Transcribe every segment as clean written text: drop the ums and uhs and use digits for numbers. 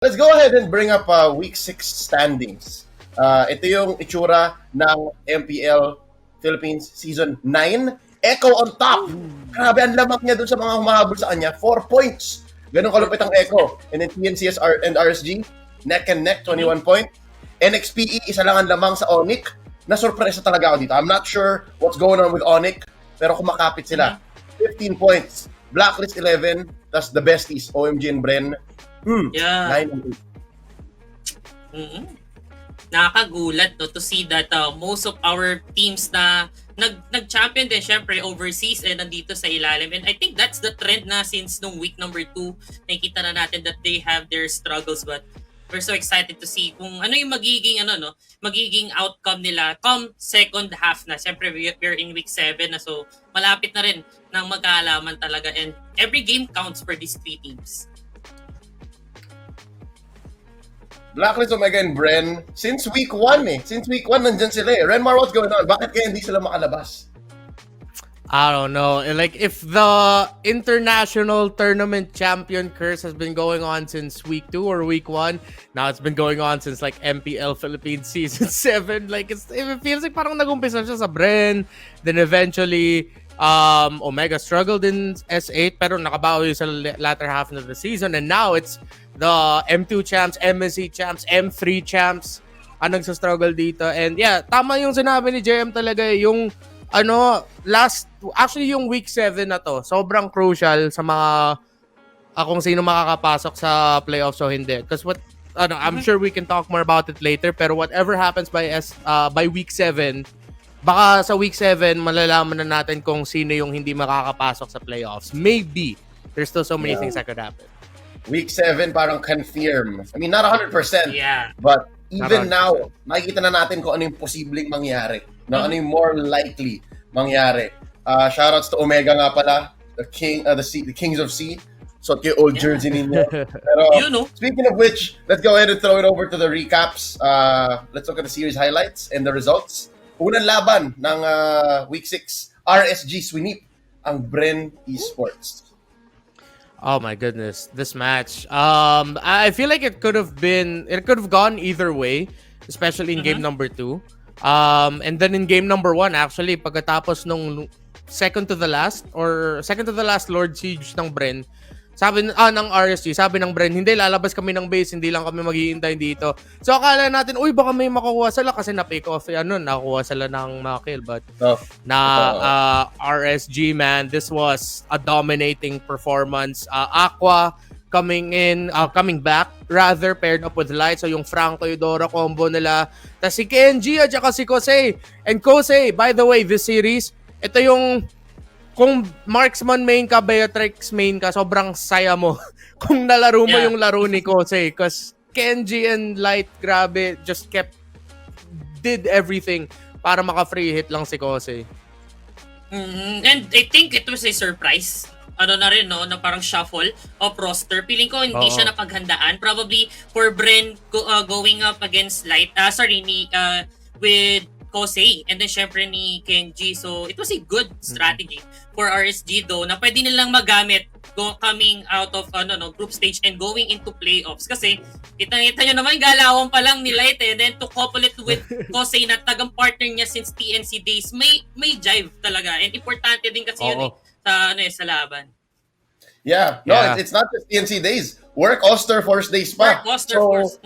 Let's go ahead and bring up Week 6 standings. Ito yung itsura ng MPL Philippines Season 9. Echo on top. Grabe, ang lamang niya dun sa mga humahabol sa kanya. 4 points. Ganun kalupit ang Echo. And then TNCSR and RSG, neck and neck, 21 point. NXPE, isa lang ang lamang sa Onic. Nasurpresa talaga ako dito. I'm not sure what's going on with Onic, pero kumakapit sila. 15 points. Blacklist 11, tas the besties, OMG and Bren. Yeah. Nakakagulat to see that most of our teams na nag-champion din syempre overseas nandito sa ilalim, and I think that's the trend na since nung week number 2 nakikita na natin that they have their struggles, but we're so excited to see kung ano yung magiging outcome nila come second half na. Syempre we're in week 7 na, so malapit na rin ng magkaalaman talaga, and every game counts for these 3 teams. Blacklist, Omega, and Bren, since week 1 Since week 1, nandyan sila eh. Renmar, what's going on? Bakit kaya hindi sila makalabas? I don't know. Like, if the international tournament champion curse has been going on since week 2 or week 1, now it's been going on since like MPL Philippines Season 7. Like, it feels like parang nag-umpisa siya sa Bren. Then eventually, Omega struggled in S8 pero nakabawi sa latter half of the season. And now it's the M2 champs, MSC champs, M3 champs ang nagsa-struggle dito. And yeah, tama yung sinabi ni JM talaga, yung yung week 7 na to, sobrang crucial sa mga kung sino makakapasok sa playoffs o hindi. Because I'm sure we can talk more about it later, pero whatever happens by week 7, baka sa week 7 malalaman na natin kung sino yung hindi makakapasok sa playoffs. Maybe. There's still so many things that could happen. Week 7 parang confirm. I mean, not 100%. Yeah. But even now, makikita na natin kung ano yung posibleng mangyari. Ano yung more likely mangyari. Shoutouts to Omega nga pala, the Kings of C. So, yung old jersey ninyo. Pero, speaking of which, let's go ahead and throw it over to the recaps. Let's look at the series highlights and the results. Unang laban ng Week 6, RSG sweep ang Bren Esports. Oh my goodness, this match. I feel like it could have gone either way, especially in game number 2. And then in game number 1, actually, pagkatapos nung second to the last Lord Siege ng Bren, ng RSG, sabi ng Bren, hindi, lalabas kami ng base, hindi lang kami maghihintay dito. So akala natin, baka may makukuha sila kasi na-pick off, nakuha sila ng mga kill. But RSG, man, this was a dominating performance. Aqua coming back, rather, paired up with Light. So yung Franco Eudora combo nila. Tapos si Kenji at saka si Kosei. And Kosei, by the way, this series, ito yung kung marksman main ka, Beatrix main ka, sobrang saya mo kung nalaro mo yung laro ni Kosei. Because Kenji and Light, grabe, just did everything para maka-free hit lang si Kosei. And I think it was a surprise. Na rin, na parang shuffle of roster. Feeling ko hindi siya napaghandaan. Probably for Bren going up against Light, with Kosei, and then syempre ni Kenji. So, it was a good strategy for RSG though, na pwede nilang magamit coming out of group stage and going into playoffs. Kasi, kita nyo naman, galawan pa lang ni Light, and then to couple it with Kosei na tagang partner niya since TNC days, may jive talaga. And importante din kasi yun sa laban. Yeah. It's not just TNC days. Work Oster Force days pa. Work Oster Force.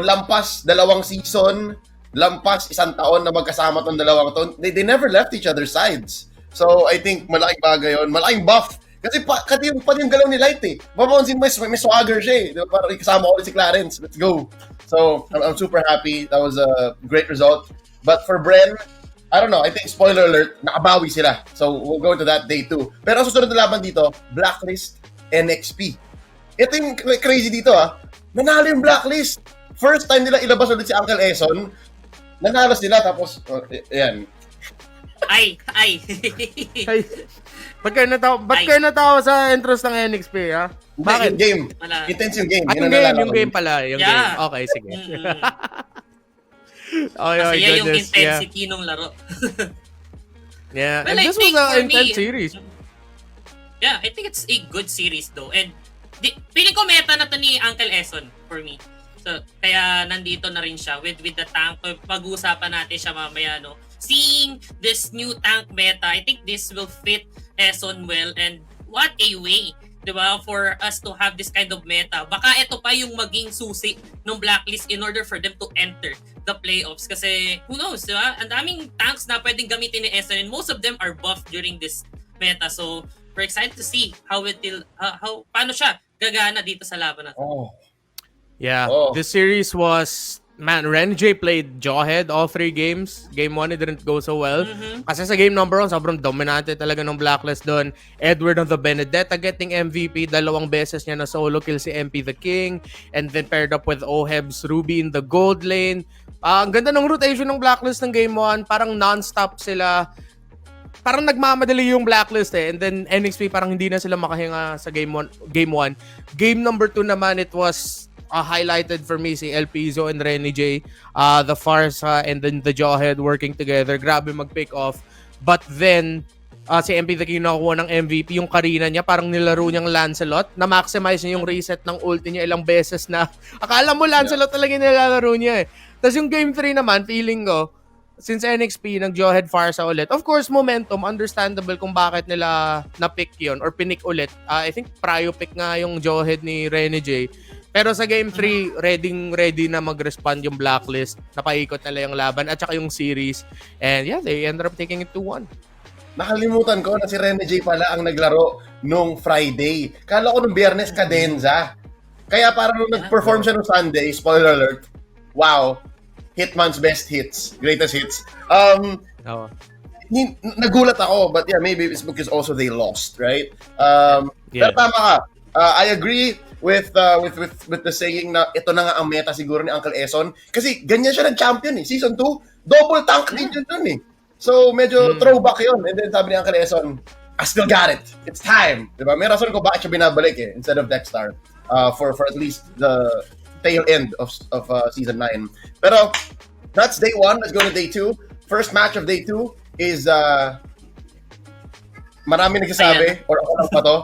Lampas 2 season, lampas 1 taon na magkasama tong dalawang to. They never left each other's sides. So I think malaking bagay yun. Malaking buff. Kasi pati yung galaw ni Light eh. Mapapansin mo, may swagger siya eh. Parang kasama ko ulit si Clarence. Let's go. So I'm super happy. That was a great result. But for Bren, I don't know. I think, spoiler alert, nakabawi sila. So we'll go into that day 2. Pero ang susunod na laban dito, Blacklist, NXP. Ito yung crazy dito Nanalo yung Blacklist. First time nila ilabas ulit si Uncle Eson. Nanalo sila, tapos, ayan. Ay. Ba't kayo natawa sa entrance ng NXP, ha? Bakit? Yung game. Intense yung game. Yung game pala. Yung game. Okay, sige. Masaya yung intensity nung laro. Yeah, well, and this was an intense series. Yeah, I think it's a good series though. And Feeling ko meta na to ni Uncle Eson for me. So, kaya nandito na rin siya with the tank. Pag-uusapan natin siya mamaya, no? Seeing this new tank meta, I think this will fit Eson well, and what a way, di ba, for us to have this kind of meta. Baka ito pa yung maging susi ng Blacklist in order for them to enter the playoffs. Kasi, who knows, di ba? Ang daming tanks na pwedeng gamitin ni Eson, and most of them are buffed during this meta. So, we're excited to see how paano siya gagana dito sa laban natin. Yeah, Oh. this series was, man, Renjay played Jawhead all 3 games. Game 1, it didn't go so well. Kasi sa game number 1, sobrang dominante talaga ng Blacklist doon. Edward of the Benedetta getting MVP. 2 beses niya na solo kill si MP the King. And then paired up with Oheb's Ruby in the gold lane. Ang ganda ng rotation ng Blacklist ng game 1. Parang non-stop sila. Parang nagmamadali yung Blacklist eh. And then NXP parang hindi na sila makahinga sa game 1. Game number 2 naman, it was highlighted for me si El Pizzo and Renny J, the Farsa and then the Jawhead working together. Grabe mag-pick off. But then, si MP the King nakuha ng MVP. Yung Karina niya, parang nilaro niyang Lancelot. Na-maximize niya yung reset ng ulti niya ilang beses na akala mo Lancelot talaga nilalaro niya eh. Tapos yung game 3 naman, feeling ko, since NXP, nag-Jawhead Farsa ulit. Of course, momentum, understandable kung bakit nila na-pick yun or pinik ulit. I think prio pick nga yung Jawhead ni Renny J. Pero sa game 3, ready na mag-respond yung Blacklist. Napaikot nila yung laban at saka yung series. And yeah, they ended up taking it 2-1. Nakalimutan ko na si Rene J pala ang naglaro nung Friday. Kala ko nung Biyernes kadenza. Kaya parang nung nag-perform siya nung Sunday, spoiler alert, wow, Hitman's best hits, greatest hits. Nagulat ako, but yeah, maybe it's because also they lost, right? Pero tama ka. I agree with the saying na ito na nga ang meta siguro ni Uncle Eson. Kasi ganyan siya nag-champion eh. Season 2, double tank din yun dun eh. So medyo throwback yun. And then sabi ni Uncle Eson, I still got it. It's time. Diba? May rason ko bakit siya binabalik eh, instead of Dexter. For at least the tail end of season 9. Pero that's day 1. Let's go to day 2. First match of day 2 is marami nagsasabi, or ako lang pa to,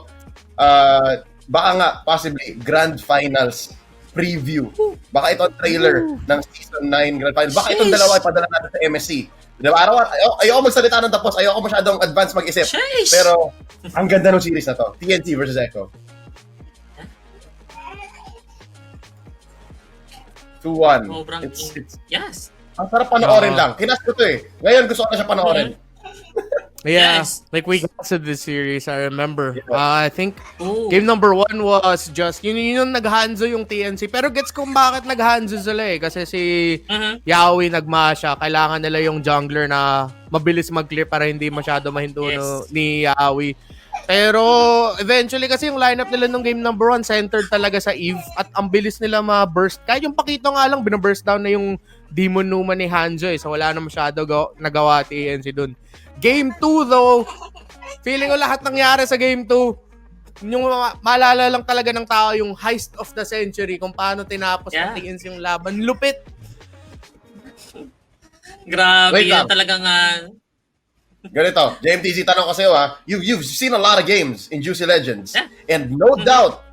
baka nga, possibly, Grand Finals preview. Baka ito ang trailer ng Season 9 Grand Finals. Baka itong dalawa ipadala natin sa MSC. Diba? Ayoko magsalita ng tapos. Ayoko masyadong advance mag-isip. Sheesh! Pero, ang ganda ng series na to. TNT versus Echo. 2-1. Yes. Ang sarap panoorin lang. Kinas ko to eh. Ngayon gusto ko na siya panoorin. Yeah, Yes. like we got to this series, I remember. I think game number 1 was just, yun yung naghanzo yung TNC. Pero gets kung bakit naghanzo sila eh. Kasi si Yaoi nagmasya. Kailangan nila yung jungler na mabilis mag-clear para hindi masyado mahinto ni Yaoi. Pero eventually kasi yung lineup nila nung game number 1 centered talaga sa Eve at ang bilis nila ma-burst. Kahit yung Pakito nga lang, binaburst down na yung Demon Numa ni Hanjo eh. So wala na masyado nagawa TNC dun. Game 2 though, feeling ko lahat nangyari sa Game 2. Yung maalala lang talaga ng tao yung heist of the century kung paano tinapos ng TNC yung laban. Lupit! Grabe, yan talagang... Ganito, JMTZ, tanong ko sa'yo ha. You've seen a lot of games in Juicy Legends. And no doubt,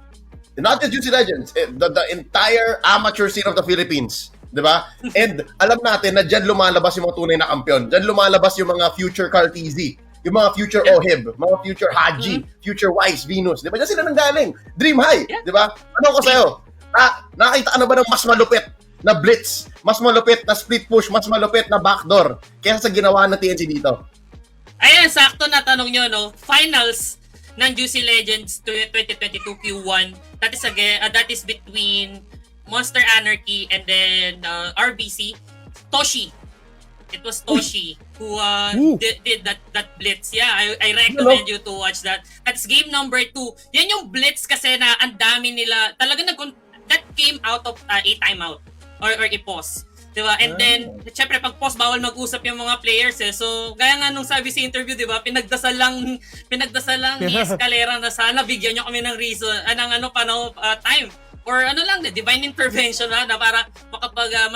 not just Juicy Legends, the entire amateur scene of the Philippines. Diba? And alam natin na dyan lumalabas yung mga tunay na kampiyon. Dyan lumalabas yung mga future Carteezy, yung mga future Oheb, mga future Haji, future Wise, Venus. Diba? Dyan sila nanggaling. Dream High. Diba? Ano ko sa'yo? Nakita ka na ba ng mas malupit na blitz, mas malupit na split push, mas malupit na backdoor kaysa sa ginawa ng TNC dito? Ayan, sakto na tanong nyo, no? Finals ng Juicy Legends 2022 Q1. That is between Monster Anarchy and then RBC. Toshi. It was Toshi who did that blitz. Yeah, I recommend you to watch that. That's game number 2. Yan yung blitz kasi na ang dami nila. Talaga that came out of a timeout or a pause. Diba? And then, syempre, pag pause, bawal mag-usap yung mga players eh. So, gaya nga nung sabi sa interview, diba? Pinagdasal lang ni Escalera na sana bigyan nyo kami ng reason, time. Or lang, divine intervention na para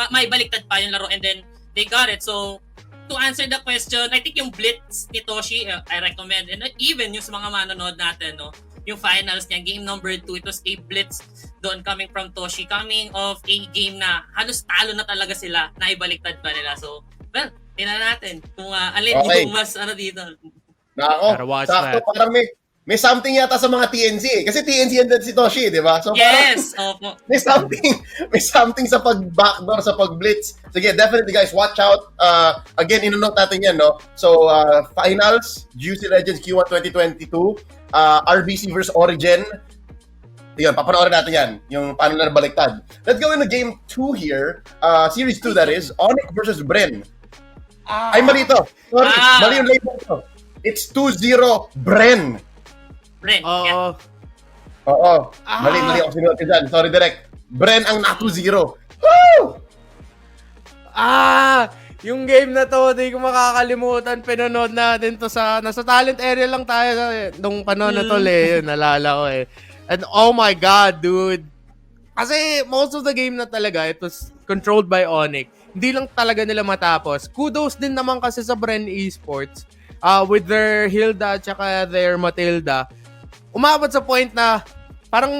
maibaliktad pa yung laro, and then they got it. So, to answer the question, I think yung blitz ni Toshi, I recommend, and even yung sa mga manonood natin, no, yung finals niya. Game number 2, it was a blitz doon coming from Toshi. Coming of a game na halos talo na talaga sila, naibaliktad pa nila. So, well, tingnan natin kung alin yung mas dito. Gotta watch sakto, that. parang may something yata sa mga TNC eh. Kasi TNC yan din si Toshi, di ba? So Yes, parang, may something sa pag-backdoor, sa pag-blitz. Sige, definitely guys, watch out. Again, inonote natin yan, no? So, finals, Juicy Legends Q1 2022, RBC versus Origin. Yun, papanoorin natin yan, yung paano na nabaliktad. Let's go into game 2 here. Series 2 that is, Onyx versus Bren. Ay, mali ito. Sorry, mali yung label ito. It's 2-0 Bren. Bren, Oo. Oo. Mali ako sinulat ko dyan. Sorry, direct. Bren ang na 2-0. Woo! Yung game na to, di ko makakalimutan. Pinanood natin to nasa talent area lang tayo nung panon na to, yun, nalala ko eh. And oh my God, dude. Kasi most of the game na talaga, it was controlled by Onyx. Hindi lang talaga nila matapos. Kudos din naman kasi sa Bren Esports. With their Hilda at saka their Matilda. Umabot sa point na parang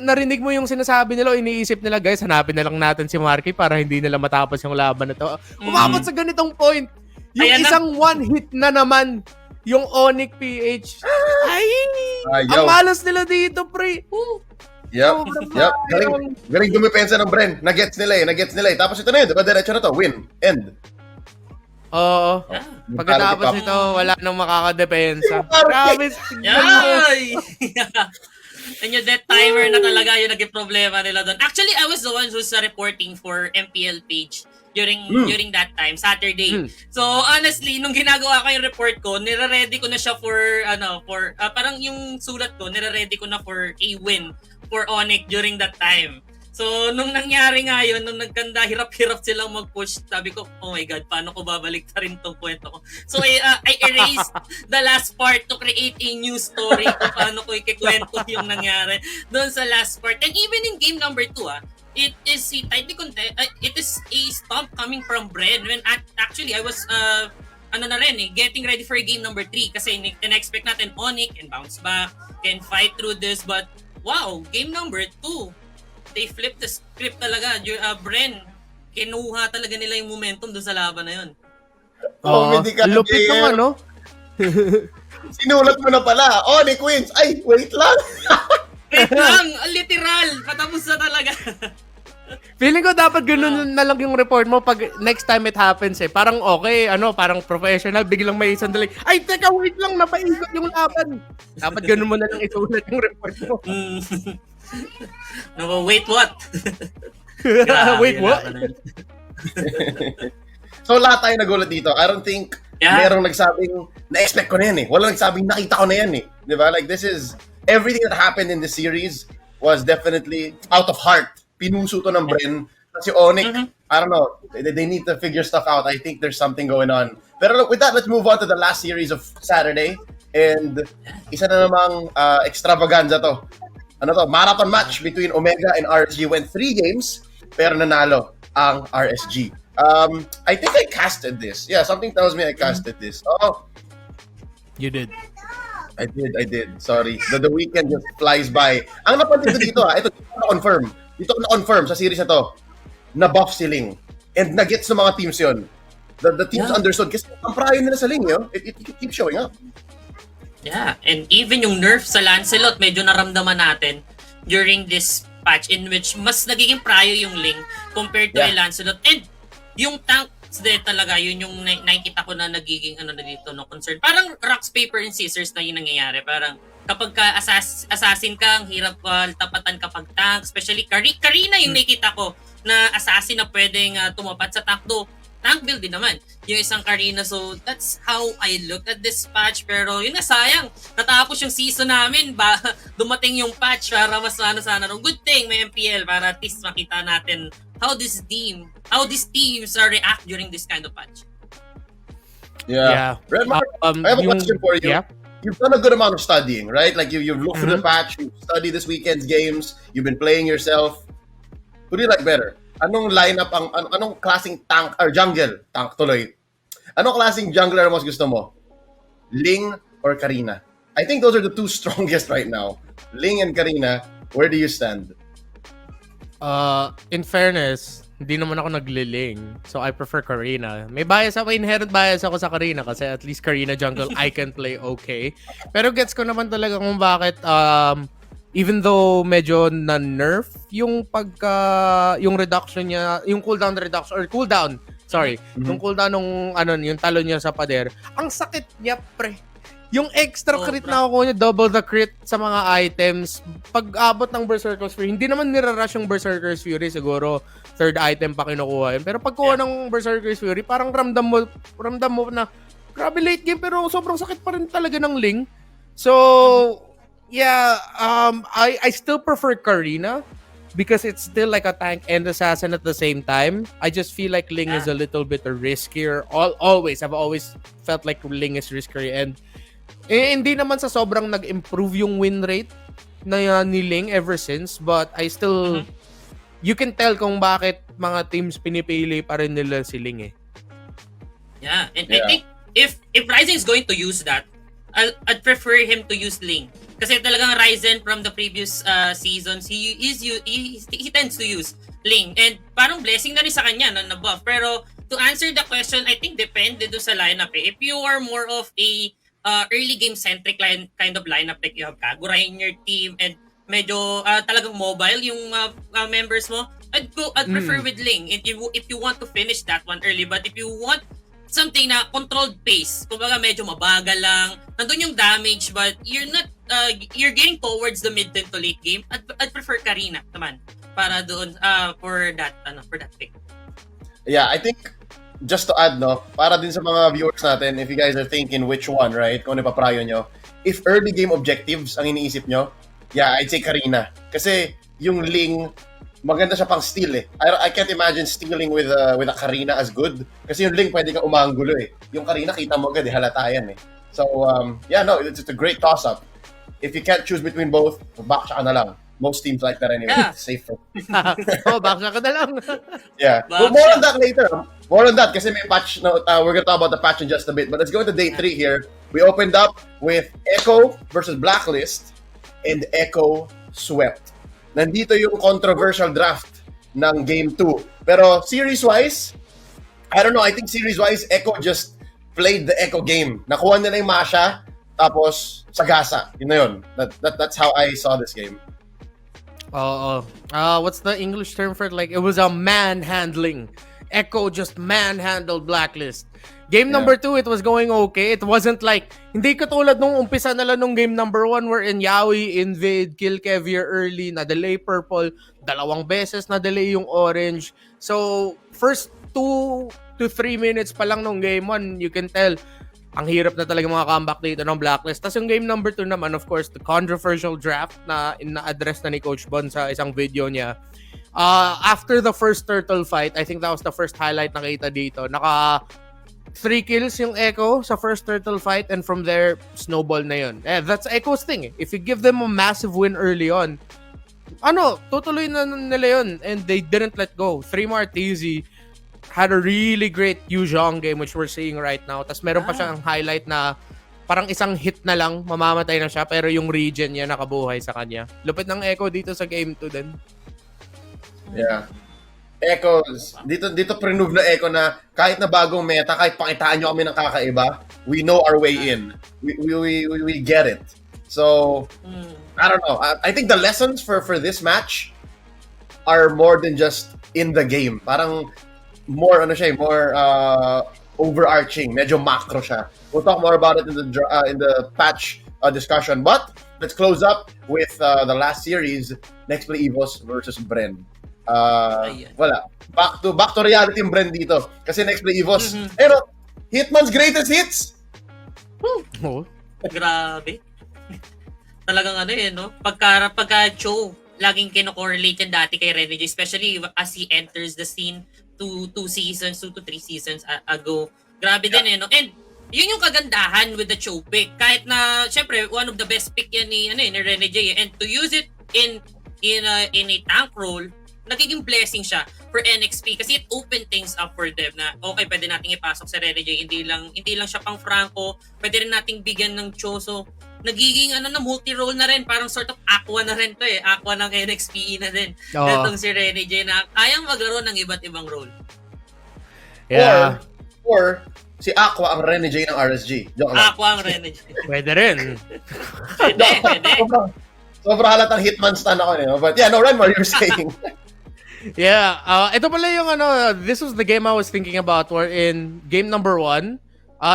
narinig mo yung sinasabi nila o iniisip nila, guys, hanapin na lang natin si Marky para hindi nila matapos yung laban na to. Umabot sa ganitong point. Yung Ayan isang one hit na naman yung Onyx PH. Ay! Ang malas nila dito, pre. Yep. Galing dumipensa ng Bren. Nagets nila eh. Tapos ito na yun, diba? Diretso na to. Win. End. Oo. Pagkatapos ito, wala nang makakadepensa. Grabe. Yay! And yung death timer na talaga yung naging problema nila doon. Actually, I was the one who's reporting for MPL page during that time, Saturday. So, honestly, nung ginagawa ko yung report ko, nire-ready ko na siya for parang yung sulat ko, nire-ready ko na for a win for Onyx during that time. So, nung nangyari nga yun, nung nagkanda, hirap-hirap silang mag-push, sabi ko, oh my God, paano ko babalik ta rin tong kwento ko? So, I erased the last part to create a new story kung paano ko ikikwento yung nangyari doon sa last part. And even in game number 2, it is a stomp coming from Bren. When actually, I was, getting ready for game number 3 kasi in-expect natin Onyx and bounce back, can fight through this, but wow, game number 2, they flipped the script talaga. Bren, kinuha talaga nila yung momentum doon sa laban na yun. Lupit naman, no? Sinulat mo na pala. Onyx wins. Ay, wait lang. Wait lang, literal. Patapos na talaga. Feeling ko dapat ganun na lang yung report mo pag next time it happens eh. Parang okay, parang professional, biglang may sandali. Ay, teka, wait lang, napaikot yung laban. Dapat ganun mo na lang isulat yung report mo. No, wait, what? Wait, what? So, lahat tayo nagulat dito. I don't think merong nagsabing, na-expect ko na yan eh. Walang nagsabing, nakita ko na yan eh. Diba? Like, this is, everything that happened in the series was definitely out of heart. Pinuso to ng Bren. Kasi Onyx, I don't know, they need to figure stuff out. I think there's something going on. Pero look, with that, let's move on to the last series of Saturday. And isa na namang extravaganza to. Marathon match between Omega and RSG. Went 3 games, pero nanalo ang RSG. I think I casted this. Yeah, something tells me I casted this. Oh, you did. I did. Sorry. The weekend just flies by. Ang napansin ko dito, ito na-confirm. Dito na-confirm sa series na to, na-buff si Ling. And na-gets ng mga teams yon. The teams understood. Kasi ang prayo nila sa Ling, it keeps showing up. Yeah, and even yung nerf sa Lancelot, medyo naramdaman natin during this patch in which mas nagiging prayo yung Ling compared to Lancelot. And yung tanks din talaga, yun yung nakikita ko na nagiging dito, no concern. Parang rocks, paper, and scissors na yung nangyayari. Parang kapag ka assassin ka, ang hirap tapatan kapag tank. Especially Karina yung nakikita ko na assassin na pwedeng tumapat sa tank do. Tank build din naman yung isang Karina. So, that's how I look at this patch. Pero yun na, sayang. Natapos yung season namin. Dumating yung patch para mas sana. Good thing may MPL para at least makita natin how these teams react during this kind of patch. Yeah. Red Mark, I have a question for you. Yeah? You've done a good amount of studying, right? Like you've looked through the patch, you've studied this weekend's games, you've been playing yourself. Who do you like better? Anong lineup anong klaseng tank or jungle? Tank tuloy. Anong klaseng jungler mas gusto mo? Ling or Karina? I think those are the two strongest right now. Ling and Karina, where do you stand? In fairness, hindi naman ako nagliling. So, I prefer Karina. May bias ako, inherent bias ako sa Karina kasi at least Karina jungle, I can play okay. Pero gets ko naman talaga kung bakit, even though medyo na-nerf yung yung reduction niya, yung cooldown reduction, or cooldown, sorry, yung cooldown nung, yung talo niya sa pader, ang sakit niya, pre. Yung extra crit na ako niya, double the crit sa mga items. Pag abot ng Berserker's Fury, hindi naman nirarush yung Berserker's Fury. Siguro, third item pa kinukuha yun. Pero pagkuha ng Berserker's Fury, parang ramdam mo na, grabe late game, pero sobrang sakit pa rin talaga ng Ling. So, yeah, I still prefer Karina because it's still like a tank and assassin at the same time. I just feel like Ling is a little bit riskier. I've always felt like Ling is riskier, and hindi naman sa sobrang nag-improve yung win rate na ni Ling ever since, but I still you can tell kung bakit mga teams pinipili pa rin nila si Ling eh. Yeah, and I think if Ryzen is going to use that, I'd prefer him to use Ling. Kasi talagang Ryzen from the previous seasons, he tends to use Ling. And parang blessing na rin sa kanya na buff. Pero to answer the question, I think depende do sa lineup eh. If you are more of a early game centric kind of lineup, like you have Kagura in your team and medyo talagang mobile yung members mo, I'd prefer with Ling if you want to finish that one early. But if you want something na controlled pace, kumbaga medyo mabagal lang, nandun yung damage but you're not you're getting towards the mid to late game, I'd prefer Karina naman para doon for that pick. Yeah, I think just to add, no, para din sa mga viewers natin, if you guys are thinking which one, right, kung ano paprayo nyo, if early game objectives ang iniisip nyo, yeah, I'd say Karina. Kasi yung Ling, maganda siya pang steal eh. I can't imagine stealing with a Karina as good. Kasi yung Ling pwede kang umanggulo eh. Yung Karina, kita mo agad eh, halata yan eh. So, yeah, no, it's a great toss-up. If you can't choose between both, back siya ka na lang. Most teams like that anyway. Yeah. It's safer. Back ka na lang. Yeah. Well, more on that later. More on that kasi may patch. No, we're gonna talk about the patch in just a bit. But let's go into day 3 here. We opened up with Echo versus Blacklist and Echo swept. Nandito yung controversial draft ng game 2. Pero series-wise, I don't know. I think series-wise, Echo just played the Echo game. Nakuha nila yung Masha, tapos sagasa. Yun na yun. That's how I saw this game. What's the English term for it? Like, it was a manhandling. Echo just manhandled Blacklist. Game number 2, it was going okay. It wasn't like, hindi katulad nung umpisa nila nung game number 1 wherein Yaoi invade, kill Kevier early, na-delay purple, 2 beses na-delay yung orange. So, first 2 to 3 minutes pa lang nung game 1, you can tell, ang hirap na talaga mga comeback dito ng Blacklist. Tapos yung game number 2 naman, of course, the controversial draft na na-address na ni Coach Bon sa isang video niya. After the first turtle fight, I think that was the first highlight nakita dito. Naka 3 kills yung Echo sa first turtle fight, and from there, snowball na yun. That's Echo's thing. If you give them a massive win early on, tutuloy na nila yun. And they didn't let go. 3 Martizi had a really great Yu Zhong game, which we're seeing right now. Tapos meron pa siyang highlight na parang isang hit na lang, mamamatay na siya, pero yung regen niya nakabuhay sa kanya. Lupit ng Echo dito sa game 2 din. Yeah. Echo, dito pre-move na Echo na kahit na bagong meta, kahit pakitaan nyo kami ng kakaiba, we know our way in. We get it. So, I don't know. I think the lessons for this match are more than just in the game. Parang more overarching, medyo macro siya. We'll talk more about it in the patch discussion. But let's close up with the last series, Next Play Evos versus Bren. Wala. Back to reality yung Bren dito. Kasi Next Play Evos, Hitman's greatest hits. Grabe. Talagang no? Pagka Cho, laging kino-correlate yan dati kay Rene J, especially as he enters the scene 2 to 3 seasons ago. Grabe din no? And yun yung kagandahan with the Cho pick. Kahit na, syempre, one of the best pick yan ni Rene J. And to use it in a tank role, nagiging blessing siya for NXP kasi it opened things up for them na okay, pwede nating ipasok sa Rene J. Hindi lang siya pang Franco. Pwede rin nating bigyan ng Cho. So, nagiging multi-role na rin, parang sort of aqua na rin to eh. Aqua ng NXPE na din. Oo. Itong si Rene J na kayang maglaro ng iba't ibang role. Yeah. Or si Aqua ang Rene J ng RSG. Joke lang. Aqua ang Rene J. Pwede rin. Pwede, pwede. Sobrang halatang hitman stun ako. But yeah, no, Renmar, you're saying. Yeah, ito pala yung this was the game I was thinking about, where in game number 1,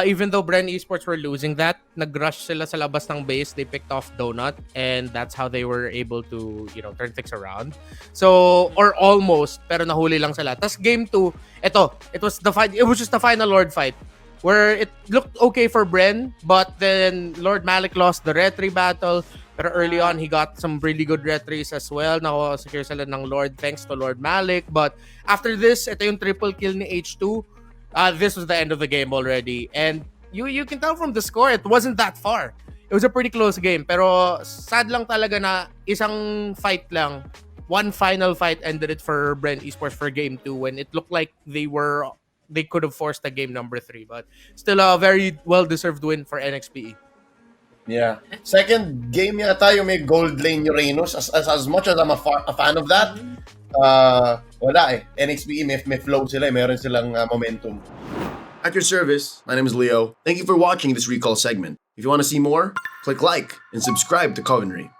even though Bren Esports were losing that, nag-rush sila sa labas ng base, they picked off Donut, and that's how they were able to, turn things around. So, or almost, pero nahuli lang sila. Tas game 2, it was just the final Lord fight, where it looked okay for Bren, but then Lord Malik lost the retry battle. Pero early on, he got some really good retries as well. Secure sila ng Lord thanks to Lord Malik. But after this, ito yung triple kill ni H2. This was the end of the game already. And you can tell from the score, it wasn't that far. It was a pretty close game. Pero sad lang talaga na isang fight lang. One final fight ended it for Bren Esports for game 2 when it looked like they could have forced the game number 3. But still a very well-deserved win for NXPE. Yeah. Second game yata yung may gold lane Uranus. As much as I'm a fan of that, wala eh. NXPE may flow sila eh. Meron silang momentum. At your service, my name is Leo. Thank you for watching this recall segment. If you want to see more, click like and subscribe to Covenry.